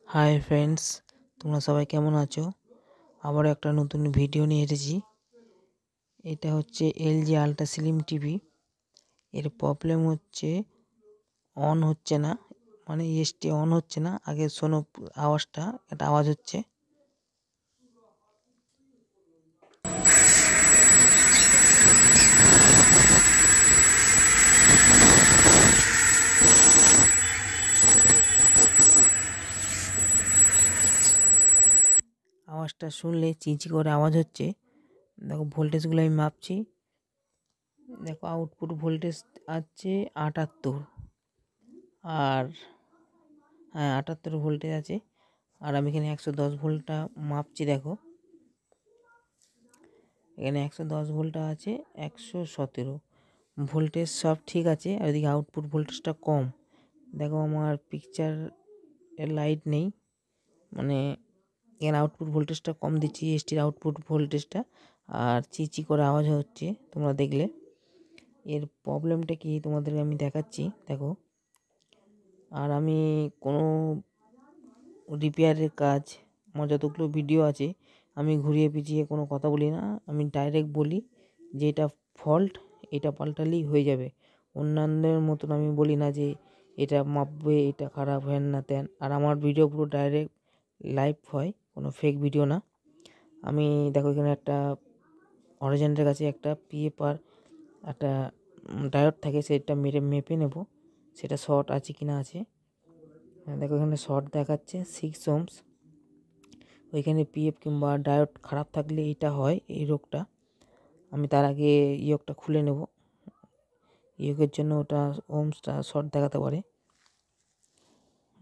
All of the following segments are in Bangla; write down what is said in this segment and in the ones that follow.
হাই ফ্রেন্ডস, তোমরা সবাই কেমন আছো? আবার একটা নতুন ভিডিও নিয়ে এসেছি। এটা হচ্ছে এলজি আলট্রা স্লিম টিভি। এর প্রবলেম হচ্ছে অন হচ্ছে না, মানে এসটি অন হচ্ছে না। আগে শোনো আওয়াজটা, একটা আওয়াজ হচ্ছে। আওয়াজটা শুনলে চিঁচি করে আওয়াজ হচ্ছে। দেখো ভোল্টেজগুলো আমি মাপছি। দেখো আউটপুট ভোল্টেজ আছে 78, আর হ্যাঁ 78 ভোল্টেজ আছে। আর আমি এখানে 110 ভোল্টটা মাপছি। দেখো এখানে 110 ভোল্টটা আছে, 117 ভোল্টেজ সব ঠিক আছে। আর এদিকে আউটপুট ভোল্টেজটা কম। দেখো আমার পিকচার এর লাইট নেই, মানে এখানে আউটপুট ভোল্টেজটা কম দিচ্ছি, এসটির আউটপুট ভোল্টেজটা। আর চিচি করে আওয়াজ হচ্ছে তোমরা দেখলে। এর প্রবলেমটা কি তোমাদেরকে আমি দেখাচ্ছি, দেখো। আর আমি কোনো রিপেয়ারের কাজ, আমার যতগুলো ভিডিও আছে আমি ঘুরিয়ে পিছিয়ে কোনো কথা বলি না। আমি ডাইরেক্ট বলি যে এটা ফল্ট, এটা পাল্টালেই হয়ে যাবে। অন্যান্যের মতন আমি বলি না যে এটা মাপবে, এটা খারাপ, হ্যান না ত্যান। আর আমার ভিডিও পুরো ডাইরেক্ট লাইভ হয়, কোনো ফেক ভিডিও না। আমি দেখো এখানে একটা অরিজিনালের কাছে একটা পিএফ আর একটা ডায়োড থাকে, সেটা মেপে নেব সেটা শর্ট আছে কিনা আছে। দেখো এখানে শর্ট দেখাচ্ছে 6 ohms। ওইখানে পিএফ কিংবা ডায়োড খারাপ থাকলে এটা হয়, এই রোগটা। আমি তার আগে ইয়কটা খুলে নেব। ইয়কের জন্য ওটা ওমসটা শর্ট দেখাতে পারে।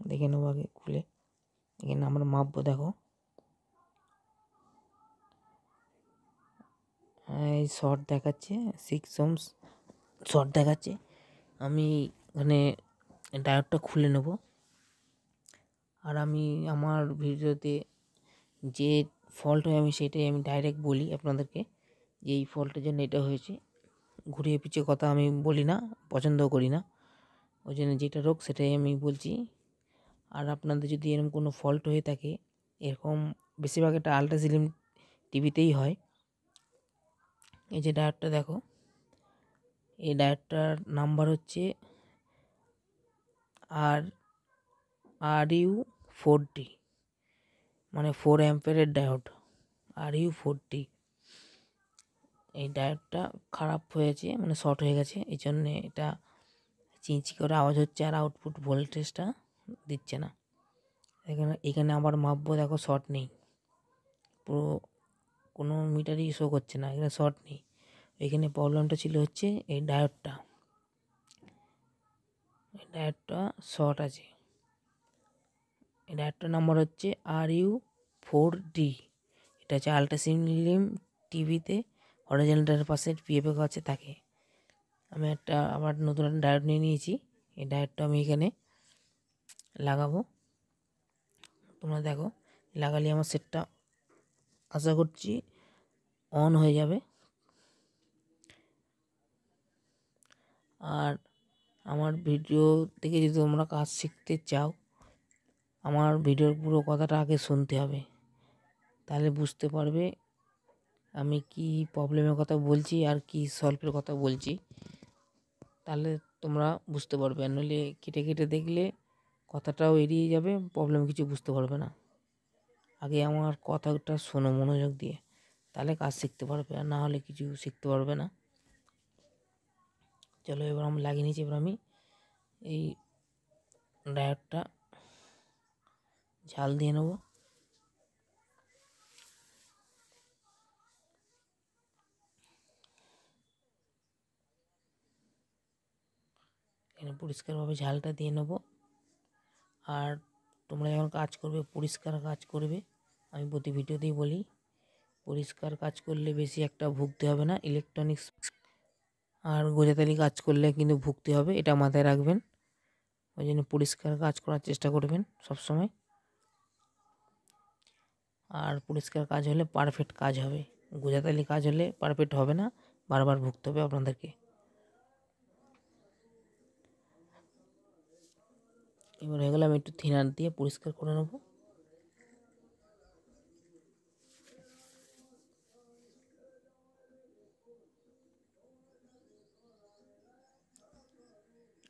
দেখে নেবো আগে খুলে। এখানে আমরা মাপবো। দেখো এই শর্ট দেখাচ্ছে 6 ohms শর্ট দেখাচ্ছে। আমি এখানে ডায়োডটা খুলে নেব। আর আমি আমার ভিডিওতে যে ফল্ট হয় আমি সেটাই আমি ডাইরেক্ট বলি আপনাদেরকে, যে এই ফল্টের জন্য এটা হয়েছে। ঘুরিয়ে পিছিয়ে কথা আমি বলি না, পছন্দও করি না। ওই জন্য যেটা রোগ সেটাই আমি বলছি। আর আপনাদের যদি এরকম কোনো ফল্ট হয়ে থাকে, এরকম বেশিরভাগ এটা আলট্রা স্লিম টিভিতেই হয়। এই যে ডায়োডটা দেখো, এই ডায়োডটার নাম্বার হচ্ছে RU40, মানে 4 অ্যাম্পিয়ারের ডায়োড RU40। এই ডায়োডটা খারাপ হয়েছে, মানে শর্ট হয়ে গেছে, এই জন্যে এটা চিঁচি করে আওয়াজ হচ্ছে আর আউটপুট ভোল্টেজটা দিচ্ছে না। এখানে আবার মাপবো, দেখো শর্ট নেই, পুরো কোনো মিটারই শো করছে না, এখানে শর্ট নেই। এখানে প্রবলেমটা ছিল হচ্ছে এই ডায়োডটা শর্ট আছে। এই ডায়োডটার নাম্বার হচ্ছে RU4D। এটা হচ্ছে আলট্রা স্লিম টিভিতে অরিজিনালটার পাশে পিএফের কাছে থাকে। আমি আবার নতুন একটা ডায়োড নিয়ে নিয়েছি। এই ডায়োডটা আমি এখানে লাগাবো। তোমরা দেখো লাগালে আমার সেটটা আশা করছি অন হয়ে যাবে। আর আমার ভিডিও থেকে যদি তোমরা কাজ শিখতে চাও, আমার ভিডিওর পুরো কথাটা আগে শুনতে হবে, তাহলে বুঝতে পারবে আমি কি প্রবলেমের কথা বলছি আর কি সলভের কথা বলছি। তাহলে তোমরা বুঝতে পারবে। আর নইলে কেটে কেটে দেখলে কথাটাও এড়িয়ে যাবে, প্রবলেম কিছু বুঝতে পারবে না। আগে আমার কথাটা শোনো মনোযোগ দিয়ে, তাহলে কাজ শিখতে পারবে, আর না হলে কিছু শিখতে পারবে না। চলো এবার আমি লাগিয়ে নিয়েছি। এবার আমি এই ডায়োডটা ঝাল দিয়ে নেব। এখানে পরিষ্কারভাবে ঝালটা দিয়ে নেব। আর তোমরা যখন কাজ করবে পরিষ্কার কাজ করবে। আমি প্রতি ভিডিওতেই বলি পরিষ্কার কাজ করলে বেশি একটা ভুগতে হবে না ইলেকট্রনিক্স। আর গোজাতালি কাজ করলে কিন্তু ভুগতে হবে, এটা মাথায় রাখবেন। ওই জন্য পরিষ্কার কাজ করার চেষ্টা করবেন সবসময়। আর পরিষ্কার কাজ হলে পারফেক্ট কাজ হবে। গোজাতালি কাজ হলে পারফেক্ট হবে না, বারবার ভুগতে হবে আপনাদেরকে। এবার হয়ে গেলে আমি একটু থিনার দিয়ে পরিষ্কার করে নেবো।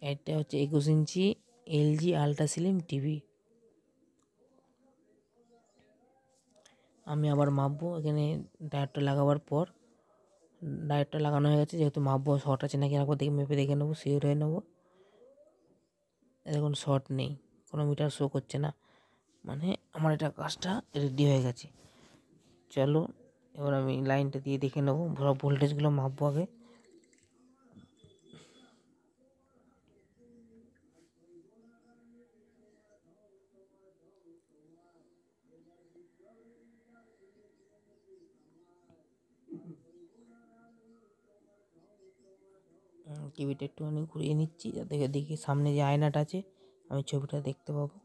এটা হচ্ছে 21 ইঞ্চি LG আলট্রা স্লিম টিভি। আমি আবার মাপবো এখানে ডায়োডটা লাগাবার পর। ডায়োডটা লাগানো হয়ে গেছে, যেহেতু মাপবো শর্ট আছে নাকি একবার দেখে মেপে দেখে নেবো, শিওর হয়ে নেবো। দেখুন শর্ট নেই, কোনো মিটার শো করছে না, মানে আমার এটা কাজটা রেডি হয়ে গেছে। চলো এবার আমি লাইনটা দিয়ে দেখে নেবো, ভোল্টেজগুলো মাপবো আগে। টিভিটা একটুখানি ঘুরিয়ে নিচ্ছি যাতে দেখি সামনে যে আয়নাটা আছে আমি ছবিটা দেখতে পাবো।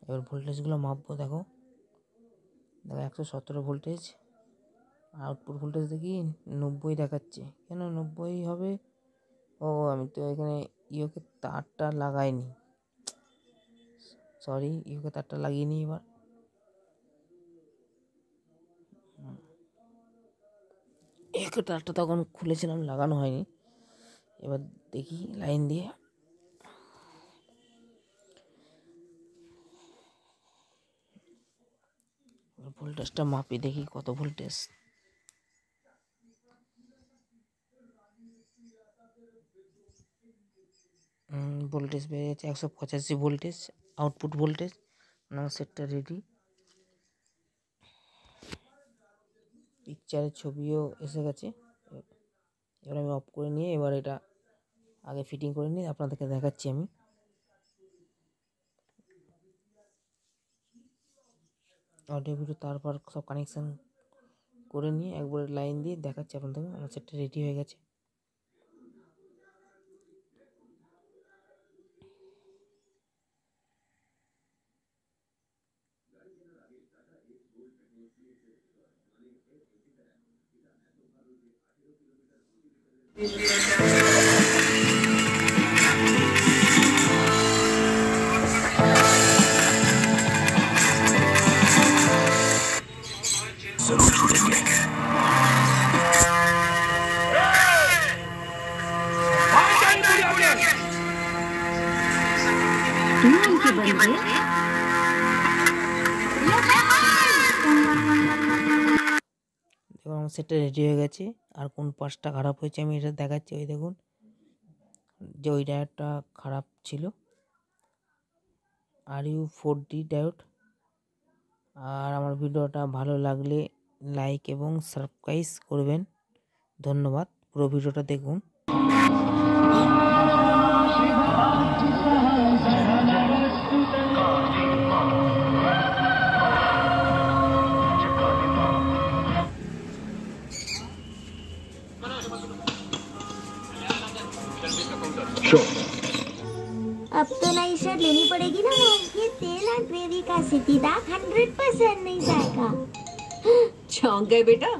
এবার ভোল্টেজগুলো মাপবো। দেখো 117 ভোল্টেজ। আউটপুট ভোল্টেজ দেখি 90 দেখাচ্ছে। কেন 90 হবে? ও আমি তো এখানে ইউকে তারটা লাগাইনি, সরি, ইউকে তারটা লাগিয়ে নিই। এবার ইউকে তারটা তখন খুলেছিলাম, লাগানো হয়নি। এবার দেখি লাইন দিয়ে ভোল্টেজটা মাপি, দেখি কত ভোল্টেজ। ভোল্টেজ বেড়ে গেছে 185 ভোল্টেজ আউটপুট ভোল্টেজ। আমার সেটটা রেডি। পিকচারের ছবিও এসে গেছে। এবার আমি অফ করে নিয়ে এবার এটা আগে ফিটিং করে নিয়ে আপনাদেরকে দেখাচ্ছি। আমি অডিও ভিডিও তারপর সব কানেকশান করে নিয়ে একবার লাইন দিয়ে দেখাচ্ছি আপনাদেরকে। আমার সেটটা রেডি হয়ে গেছে। দেখুন আমার সেটটা রেডি হয়ে গেছে। আর কোন পাশটা খারাপ হয়েছে আমি এটা দেখাচ্ছি। ওই দেখুন যে ওই ডায়োডটা খারাপ ছিল, RU4D ডায়োড। আর আমার ভিডিওটা ভালো লাগলে লাইক এবং সাবস্ক্রাইব করবেন। ধন্যবাদ। পুরো ভিডিওটা দেখুন। अब तो नई शर्ट लेनी पड़ेगी ना। वो ये तेल और ग्रेवी का सीधा 100% नहीं जाएगा। चौंक गए बेटा।